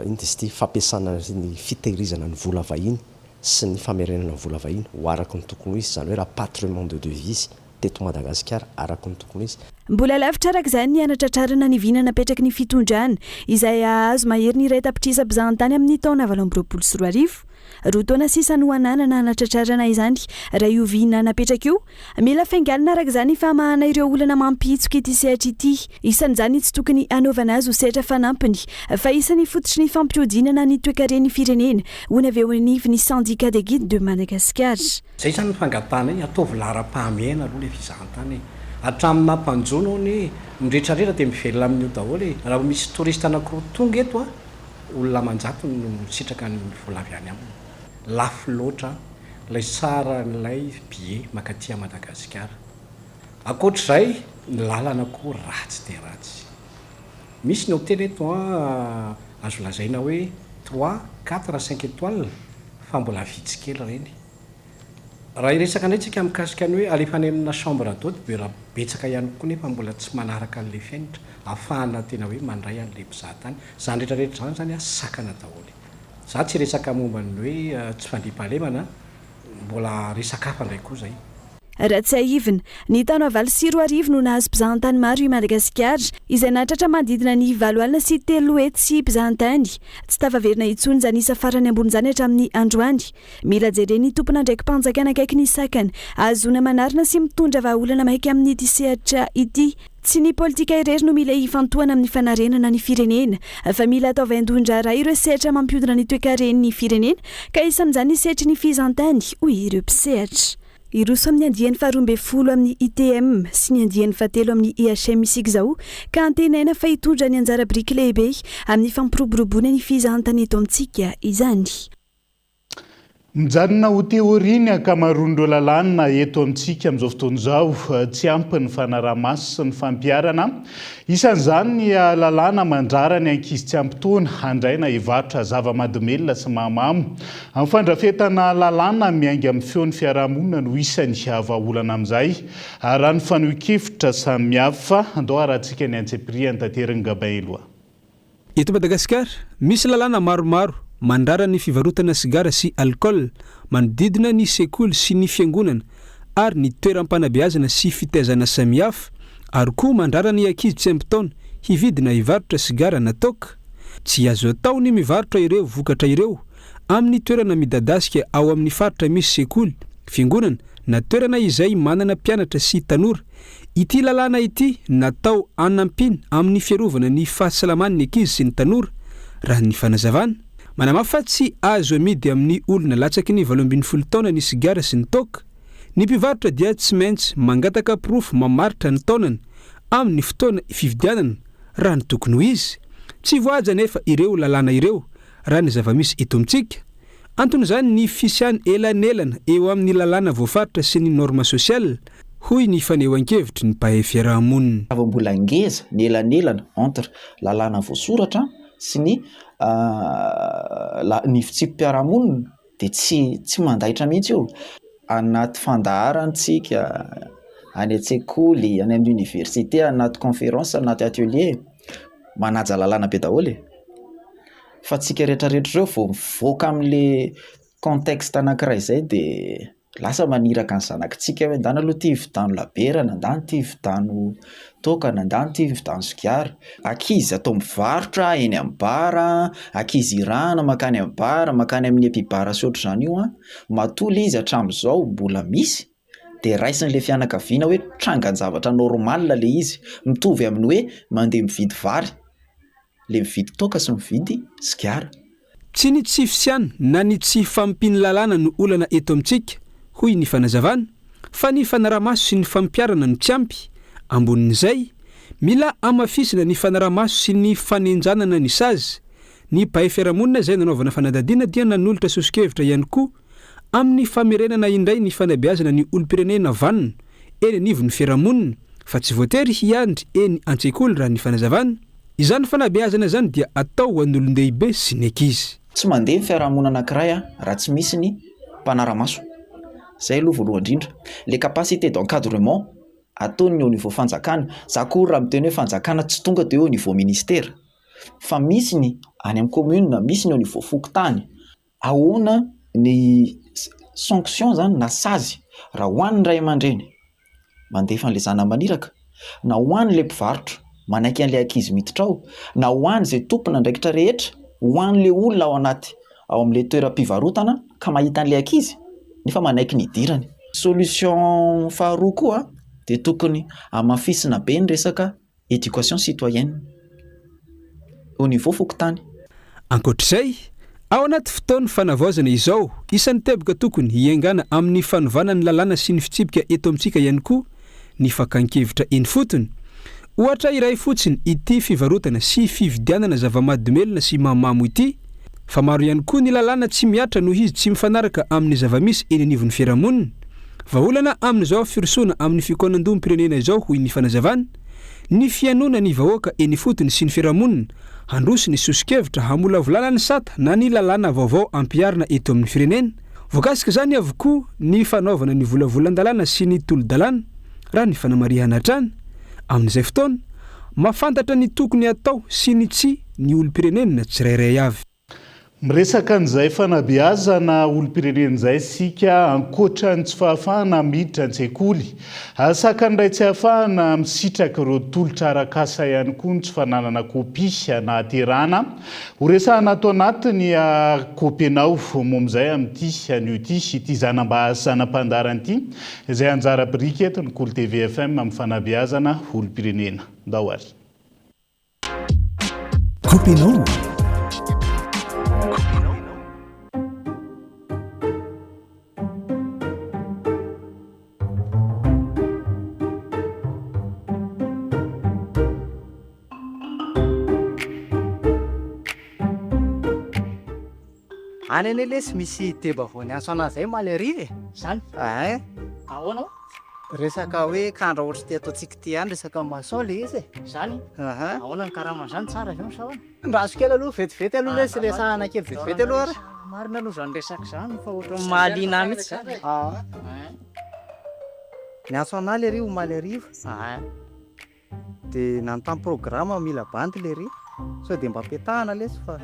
indesty fampiasana ny fitehirizana ny vola vahiny sy ny famerenana ny vola vahiny ho araka ny tokony izy zany hoe rapatriement de devise teto Madagasikara araka ny tokony izy. Mbola lavitra araka izany ny anatratrarana ny vina napetraky ny fitondrana izay azo mahery ny iray tapitrisa mpizahan-tany amin'ny taona 2024 roa taona sisa no ananana anatratrarana izany raha io vina napetraka io mila faingalina araka izany famahana ireo olana mampitsoka ity sehatra ity isan'izany tsy tokony anaovana azy ho sehatra fanampiny fa isany fototry ny fampiodinana ny toe-karen'ny firenena hoy avy eo anivy ny syndicat des guides de Madagascar. Zay zany fangatana ataovy lara-pahamiaina aloha le fizahan-tany hatramin'ny mampanjono ny rehetrarehetra dia mivelona amin'io daholo raha misy touriste anankiroa tonga eto olona manjato no sitraka ny vola avy any aminy lafo loatra ilay tsara n'ilay billet makaty à Madagasikara akoatr'izay ny lalana koa ratsy dia ratsy misy ny hôtely eto azo lazaina hoe 3, 4, 5 étoiles fa mbola vitsy kely reny raha iresaka indray tsika mikasika ny hoe alefany amina chambre d'hôte be raha betsaka ihany koa nefa mbola tsy manaraka an'le fiainatra ahafahana tena hoe mandray an'le mpizahatany zany rehetrarehetra zany sakana daholo za tsy resaka momba ny hoe tsy fandriam-pahalemana mbola resaka hafa indray koa zay. Raha tsy ahivina ny taona 2024 no nahazo mpizahan-tany maro i Madagasikara izay nahatratra manodidina ny 7 alina sy 3 hetsy mpizahan-tany tsy tafaverina intsony zany isa farany ambony zany hatramin'ny androany mila jereny tompona ndraiky mpanjakana akaiky ny sakana azona manarina sy mitondra vahaolana maheky amin'ny ity sehatra ity tsy ny politika irery no mila hifantohana amin'ny fanarenana ny firenena fa mila atao vaindondra raha ireo sehatra mampiodina ny toe-karen'ny firenena ka isan'izany ny sehatry ny fizahantany hoy ireo mpisehatra. Iroso amin'ny andiany 12 amin'ny ITM sy ny andiany 7 amin'ny IHM isika zao ka antenaina fa hitondra ny anjara biriky lehibe amin'ny fampiroboroboana ny fizahantany eto amintsika izany. Mijanona ho teoriany ankamaroan'ireo lalàna eto amintsika amin'izao fotoana izao tsy ampy ny fanaraha-maso sy ny fampiarana isan'izany ny lalàna mandrarany ankizy tsy ampy taona handraina hivarotra zava-mahadomelona sy mahamamo amin'ny fandrafetana lalàna miainga amin'ny feon'ny fiarahamonina no isany vahaolana amin'izay raha ny fanohi-kevitra samihafa andao arahantsika ny antsepriany tanterany Gabailo. Eto Madagasikara misy lalàna maromaro mandrara ny fivarotana sigara sy alcool manodidina ny sekoly sy ny fiangonana ary ny toeram-panabeazana sy fitaizana samihafa ary koa mandrara ny ankizy tsy ampy taona hividina hivarotra sigara na toka tsy azo atao ny mivarotra ireo vokatra ireo amin'ny toerana midadasika ao amin'ny faritra misy sekoly fiangonana na toerana izay manana mpianatra sy tanora ity lalàna ity natao anampiny amin'ny fiarovana ny fahasalaman'ny ankizy sy ny tanora raha ny fanazavana manamafa tsy azo amidy amin'ny olona latsaky ny 12 taona ny sigara sy ny toka ny mpivarotra dia tsy maintsy mangataka pirofo mamaritra ny taonany amin'ny fotoana fividianana raha ny tokony ho izy tsy voaja nefa ireo lalàna ireo raha ny zava-misy eto amintsika anton'izany ny fisiany elanelana eo amin'ny lalàna voafaritra sy ny norma sosial hoy ny fanehoan-kevitry ny mpahay fiarahamonina mbola ngeza ny elanelana entre lalàna voasoratra sy ny fitsim-piarahamonina dia tsy mandahitra mihitsy io anaty fandaharantsika any an-tsekoly any amin'ny université anaty conférence anaty atelier manaja lalàna be daholo fa tsika rehetrarehetra ireo vao mivoaka amin'le contexte anankiray izay dia lasa maniraka ny zanakitsika hoe ndany aloha ty vidano laberana ndany ty vidano tokana ndany ty vidano sigara ankizy atao mivarotra eny amin'ny bara ankizy irana makany amin'ny bara makany amin'ny epibara sy ohatr' izany io matoly izy hatramin'izao mbola misy dia raisin'le fianakaviana hoe trangan-javatra normal le izy mitovy amin'ny hoe mandeha mividy vary le mividy toka sy mividy sigara tsy ny tsy fisiana na ny tsy fampiny lalàna no olana eto amintsika hoy ny fanazavana fa ny fanaraha-maso sy ny fampiarana no tsy ampy ambonin'izay mila amafisina ny fanaraha-maso sy ny fanenjanana ny sazy ny mpahay fiarahamonina izay nanaovana fanadadiana dia nanolotra sosikevitra ihany koa amin'ny famerenana indray ny fanabeazana ny olom-pirenena vanona eny anivon'ny fiarahamonina fa tsy voatery hiandry eny an-tsekoly raha ny fanazavana izany fanabeazana izany dia atao ho an'olon-dehibe sy ny ankizy tsy mandeha ny fiarahamonina anankiray raha tsy misy ny mpanara-maso zay aloha voalohany indrindra. Le capacité d'encadrement ataony au niveau fanjakana, za koa raha miteny hoe fanjakana tsy tonga de au niveau ministère, fa misy ny any amin'ny commune, misy ny au niveau fokontany. Ahoana ny sanction zany na sazy raha hoan'ny ray aman-dreny mandefa an'le zanany maniraka, na hoan'le mpivarotra manaiky an'le ankizy miditra ao, na hoan'izay tompona andraikitra rehetra, hoan'le olona ao anaty ao amin'le toeram-pivarotana ka mahita an'le ankizy nefa manaiky ny idirany. Solution faharoa koa de tokony amafisina be ny resaka éducation citoyenne au niveau fokontany. Ankoatr'izay, ao anaty fotoana fanavaozana izao, isan'ny teboka tokony hiaingana amin'ny fanovana ny lalàna sy ny fitsipika eto amintsika ihany koa ny fakan-kevitra eny fotony. Ohatra iray fotsiny ity fivarotana sy fividianana zava-mahadomelina sy mahamamo ity, fa maro ihany koa ny lalàna tsy miatra noho izy tsy mifanaraka amin'ny zava-misy eny anivon'ny fiarahamonina. Vahaolana amin'izao firosoana amin'ny fikonan-doham-pirenena izao hoy ny fanazavana, ny fianoana ny vahoaka eny fotony sy ny fiarahamonina handroso ny sosikevitra hamolavolana ny sata na ny lalàna vaovao ampiarina eto amin'ny firenena. Voakasika zany avokoa ny fanaovana ny volavolan-dalàna sy ny tolo-dalàna raha ny fanamarihana hatrany. Amin'izay fotoana, mafantatra ny tokony atao sy ny tsy ny olom-pirenena tsirairay avy. Miresaka an'izay fanabeazana olom-pirenena izay sika ankoatra ny tsy fahafahana miditra an-tsekoly. Asaka ndray tsy hahafahana misitraka ireo tolotra arakasa ihany koa ny tsy fananana kopy na aterana. Horesahana ato anatiny kopinao mom'izay amin'ity an'io ity zanam-bahasa zanam-pandarana ity izay anjara biriky eto ny Kolo TV FM amin'ny fanabeazana olom-pirenena. Dahoary. Kopinao. Any ane lesy misy deba voany aso anazy zay malerie zany. Ahoana? Resaka hoe kandra ohatry ty ataontsika ty any resaka maçon le izy zany. Ahoana ny karama zany tsara zany sa ahoana? Ndraso kely aloha vetivety aloha lesy le sahana kely vetivety aloha ary. Marina aloha zany resaka zany fa ohatra mahaliana mihitsy zany. Ny aso ana le ry ho maleriva. De nanontany programme mila bandy le ry. So de mba petahana lesy fa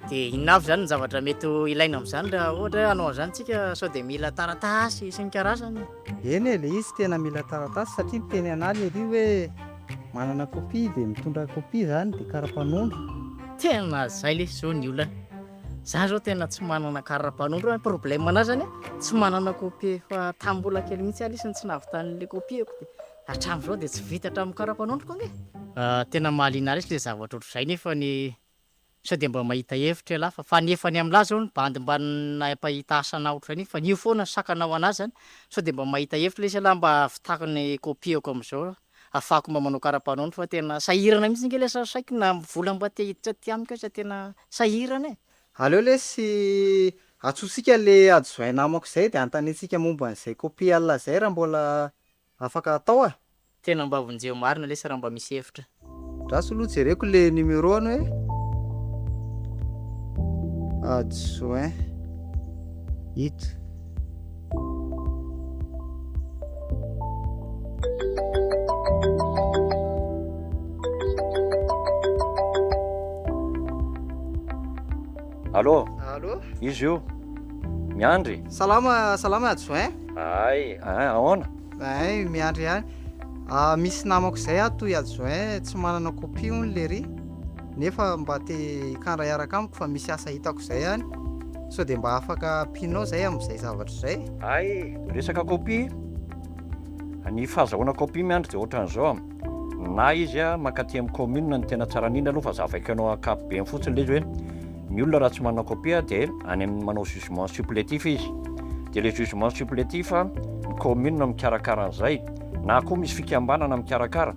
de inona avy zany ny zavatra mety ilaina amin'izany raha ohatra hanao zany tsika sao de mila taratasy sy ny karazany. Eny le izy tena mila taratasy satria teny ana le ry hoe manana kopy de mitondra kopy zany de kara-panondro. Tena zay le zao ny olana. Za zao tena tsy manana kara-panondro, problème ana zany tsy manana kopy fa tambola kely mihitsy alisany tsy nahavitan'le kopyeko de hatramin'izao de tsy vita hatramin'ny kara-panondroko ange. Tena mahaliana resy le zavatra ohatr'izay nefa ny sao de mba mahita hevitra lafa fa nefany amin'la zao ny bandy mba napahita asana ohatrany fa nio foana sakanao anazy zany sao de mba mahita hevitra lesy ala mba vitako ny kopyeko amin'izao afako mba manao kara-panondro fa tena sahirana mihitsy nge lesa saiko na vola mba te hiditra ty amiko sa tena sahirana e. Aleo lesy atsosika le adjoint namako zay de antanetsika momba an'izay kopy alina zay raha mbola afaka atao a. Tena mba vonjeo marina lesy raha mba misy hevitra. Raso aloha jereko le numéro any hoe adjoint hita. Allô? Allô? Izy io? Miandry? Salama adjoint? Ay, ahoana? Ay, miandry ihany. Misy namako zay atoy adjoint tsy manana kopy hono le ry. Nefa mba te hikandra hiaraka amiko fa misy asa hitako zay ihany. So de mba afaka pinao zay amin'izay zavatra zay. Ay, resaka kopy. Ny fahazahoana kopy miandry de ohatran'izao. Na izy makaty amin'ny commune ny tena tsara indrindra aloha fa zavaiko anao akapobe fotsiny le hoe ny olona raha tsy manana kopy de any amin'ny manao jugement supplétif izy. De le jugement supplétif ny commune mikarakara an'izay. Na koa misy fikambanana mikarakara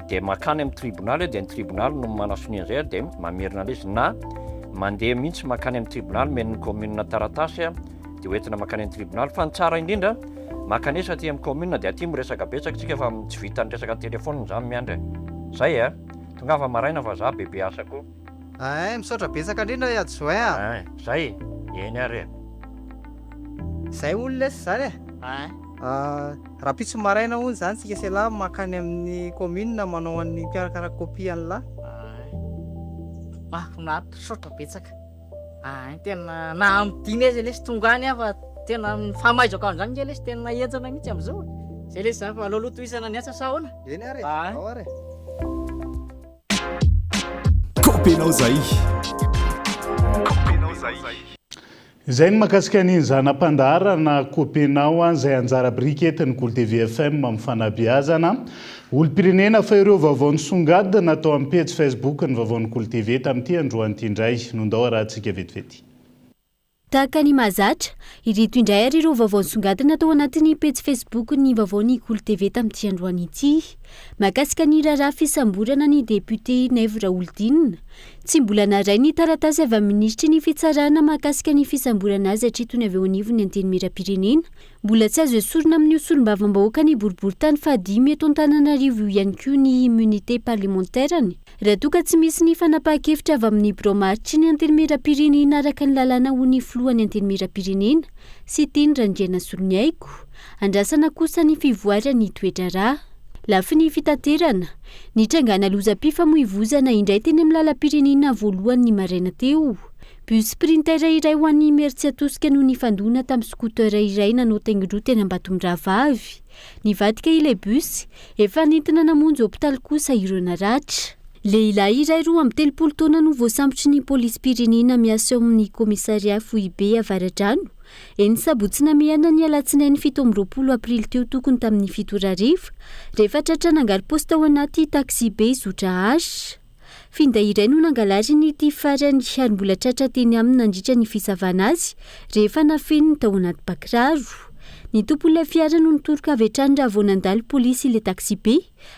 de makany amin'ny tribunal de ny tribunal no manasony an'izay de mamerina lezy na mandeha mihitsy makany amin'ny tribunal men'ny commune taratasy de hoentina makany amin'ny tribunal fa ny tsara indrindra makanesa aty amin'ny commune de aty miresaka betsaka tsika fa tsy vita ny resaka telefôna zany miandry. Zay tonga fa maraina fa za bebe asa koa. Ay, misaotra betsaka indrindra adjoint. Zay, eny ary. zay olo lesy zany raha pitso maraina hony zany tsika sela makany amin'ny commune manao an'ny mpiarakaraka copie an'lahy mahafinaritra saotra betsaka tena na amidiny azy lesy tonga any fa tena famaizako an'izany nge lesy tena enjana mihitsy am'izao zay lesy zany fa aloaloha toisana ny asa sahoana eny ary kopinao zay izay ny mahakasika an'iny zanam-pandahara na kopenao izay anjara briketiny Gol TV FM amin'ny fanabeazana olo-pirenena fa ireo vaovao nisongadina natao amin'ny page Facebook ny vaovao ny Gol TV tamin'ity androany indray nondao rahantsika vetivety. Tahaka ny mahazatra, ireto indray ary ireo vaovao nisongadina tao anatin'ny page Facebook ny vaovao ny Gol TV tamin'ity androany ity. Mahakasika ny raharaha fisamborana ny député Naivo Raoldina. Tsy mbola naray ny taratasy avy amin'ny ministry ny fitsarana mahakasika ny fisamborana azy hatretony avy eo anivony anteny miram-pirenena. Mbola tsy azo esorina amin'ny solombavam-bahoaka ny boriboritany fa 10 eto Antananarivo ihany koa ny immunité parlementaire-ny. Raha toa ka tsy misy ny fanapahan-kevitra avy amin'ny bromaritry ny anteny miram-pirenena araka ny lalàna ho ny filohan'ny anteny miram-pirenena sy tiany Randriana Soloniaiko. Andrasana kosa ny fivoarany toetra rà. Lafy ny fitaterana, ny trangana lozam-pifamoivozana indray teny amin'ny lalam-pirenena voalohany maraina teo. Bus sprinter iray ho an'ny maire tsy atosika noho ny fandona tamin'ny scooter iray nanao taingin-droa teny Ambatomindravavy. Ny vadika ilay bus efa nentina namonjy hôpitaly kosa ireo naratra. Lehilahy iray roa amin'ny 30 taona no voasambotra ny polisy pirenena miasa ao amin'ny komisariat Foibe Avaradrano. Eny sabotsy namehana ny alatsinainy 17 aprily teo tokony tamin'ny 7 arivo rehefa tratra nangary posta ao anaty taxi be Zotra H. Finday iray no nangalary ny ity farany ary mbola tratra teny aminy nandritra ny fisavana azy rehefa nafeniny tao anaty bakiraro. Ny tompon'ilay fiara no nitoroka avy hatrany raha vao nandalo polisy ilay taxi be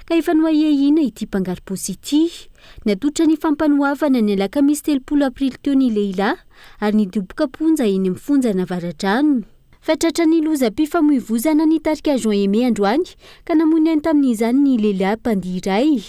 ka efa noahihahina ity mpangary posy ity. Natotra ny fampanoavana ny alakamisy 30 aprily teo ny lehilahy ary nidoboka ponja eny amin'ny fonjana Avaradrano. Fatratra ny lozam-pifamoivozana ny tarika juin eme androany ka namony any tamin'izany ny lehilahy mpandihy iray.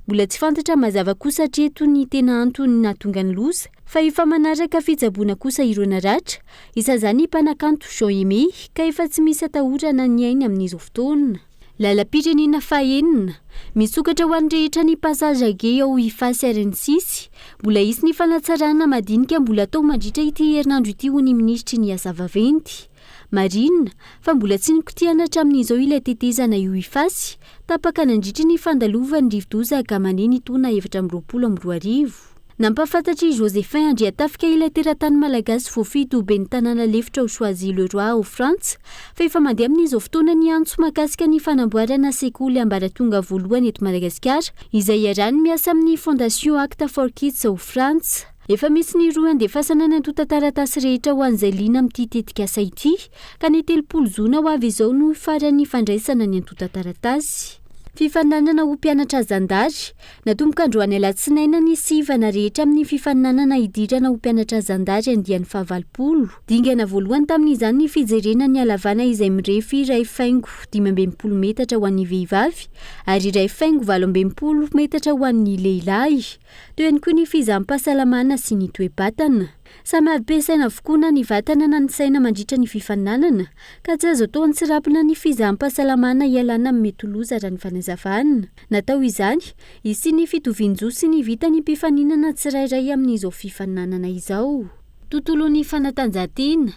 Mbola tsy fantatra mazava kosa hatreto ny tena antony nahatonga ny loza fa efa manaraka fitsaboana kosa ireo naratra isa zany mpanakanto juin eme ka efa tsy misy atahorana ny ainy amin'izao fotoana. Lalam-pirenena fahaenina misokatra ho an'ny rehetra ny passage age ao Ifasy RN6. Mbola isy ny fanatsarana madinika mbola atao mandritra ity herinandro ity ho ny ministry ny asa vaventy. Marina fa mbola tsy nikotihana hatramin'izao ilay tetezana io Ifasy tapaka nandritra ny fandalovany rivodoza Gamaneny taona 2022. Nampafantatry Josephin Andriatafika ilay teratany malagasy voafito ben'ny tanàna lefitra ao Choisy-le-Roi ao Frantsa fa efa mandeha amin'izao fotoana ny antso mahakasika ny fanamboarana sekoly ambaratonga voalohany eto Madagasikara izay iarahany miasa amin'ny Fondation Acta for Kids ao Frantsa. Efa misy ny roa andefasana ny antota taratasy rehetra ho an'izay liana amin'ity tetika asa ity ka ny 30 Jona ho avy izao no faran'ny fandraisana ny antota taratasy. Fifaninanana ho mpianatra zandary. Natomboka androany alatsinaina ny sivana rehetra amin'ny fifaninanana idirana ho mpianatra zandary andiany fahavalopolo. Dingana voalohany tamin'izany ny fijerena ny halavana izay mirefy iray faingo 15 metatra ho an'ny vehivavy ary iray faingo 12 metatra ho an'ny lehilahy. Teo ihany koa ny fizahampahasalamana sy ny toe-batana. Samy ampiasaina avokoa na ny vatana na ny saina mandritra ny fifaninanana ka tsy azo atao antsirapina ny fizahampahasalamana ialana amin'ny mety loza raha ny fanazavana. Natao izany isi ny fitovian-jo sy ny vita ny mpifaninana tsirairay amin'izao fifaninanana izao. Tontolon'ny fanatanjahantena.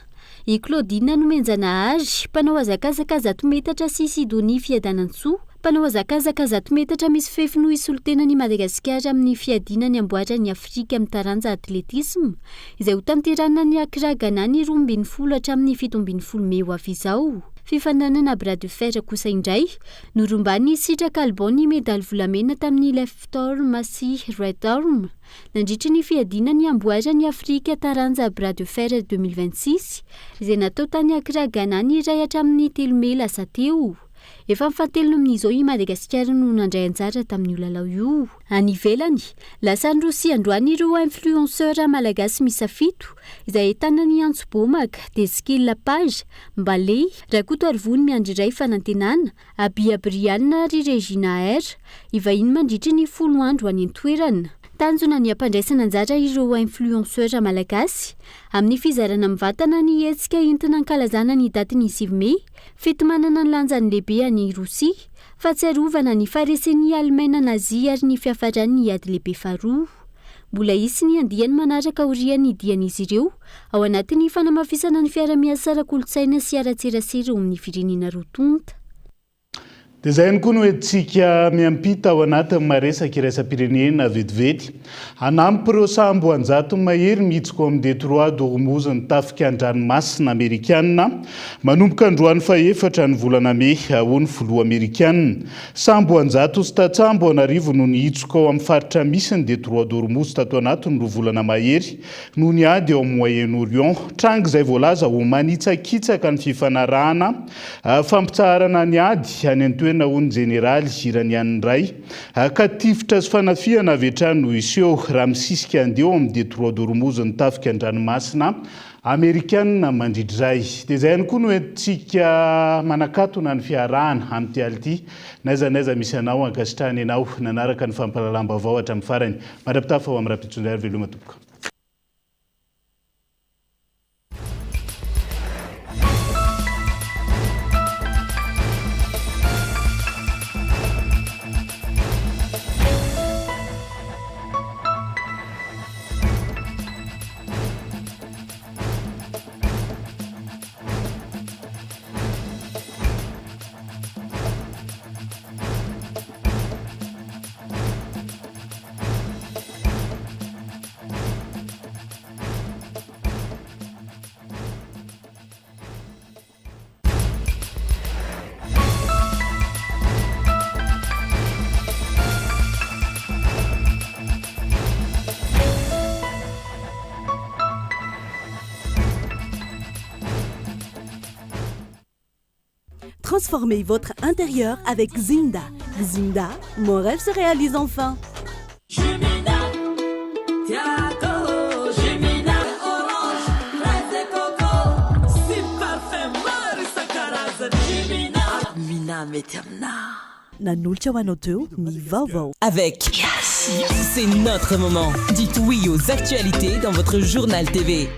I Claudine Nomenjanahary, mpanao hazakazaka 100 metatra sy Sidonie Fiadanantsoa, mpanao hazakazaka 100 metatra misy fefy no isolontenan'i Madagasikara amin'ny fiadinany amboarany Afrika amin'ny taranja atletisme izay ho tanterana ny Accra Ghana ny 12 hatramin'ny 17 Mey ho avy izao. Fifaninanana bras de fer kosa indray noromban'ny sitraka Albon ny medaly volamena tamin'ny Left Arm sy Right Arm nandritra ny fiadinany amboarany Afrika taranja bras de fer 2026 izay natao tany Accra Ghana ny iray hatramin'ny 3 Mey lasa teo. Efa mifatelona amin'izao i Madagasikara no nandray anjara tamin'io lalao io. Any ivelany, lasa ny Rosia androany ireo influenceur malagasy misafito izay ahitana ny Antso Bomaka, Deskill Lapage, Mbale, Rakoto Arvony miandry iray fanantenana, Abia Brianna ary Regina R. Ivahiny mandritra ny 10 andro any an-toerana. tanjona ny ampandraisana anjara ireo influenceur malagasy amin'ny fizarana mivatana ny hetsika entina ankalazana ny daty ny 9 Mey, fety manana ny lanjany lehibe any Rosia, fahatsiarovana ny faharesen'ny Alemaina nazi ary ny fiafaran'ny ady lehibe faharoa. Mbola isy ny andiany manaraka orian'ny dian'izy ireo ao anatin'ny fanamafisana ny fiara-miasa ara-kolontsaina sy ara-tserasera amin'ny firenena roa-tonta. Dia izay ihany koa no entsika miampita ao anatin'ny maresaka iraisam-pirenena vetivety. Hanampy ireo sambo anjato mahery mihitsiko amin'ny Detroit d'Ormuz ny tafika an-dranomasina Amerikanina manomboka androany faefatra ny volana Mey ho ny filoha Amerikanina. Sambo anjato sy tatsambo anarivo no nihitsika ao amin'ny faritra misy ny Detroit d'Ormuz tato anatiny roa volana mahery no niady ao amin'ny Moyen-Orient. Tranga izay voalaza ho manitsakitsaka ny fifanarahana fampitsaharana ny ady any na hono generaly iranian'ny ray ka tifitra sy fanafihana avy hatrany no iseho raha misisika andeo amin'ny Detroit d'Ormuz ny tafika an-dranomasina Amerikanina mandridray. Dia izay ihany koa no entsika manakatona ny fiarahana amin'ny tiality naiza misy anao ankasitrahany ianao nanaraka ny fampalalam-baovao hatramin'ny farany. Mandrapitafa ao amin'ny rapitsondray ary veloma topoka. Transformez votre intérieur avec Zinda. Zinda, mon rêve se réalise enfin. Nanolotra ho anao teo ny vaovao. Avec Yes, c'est notre moment. Dites oui aux actualités dans votre journal TV.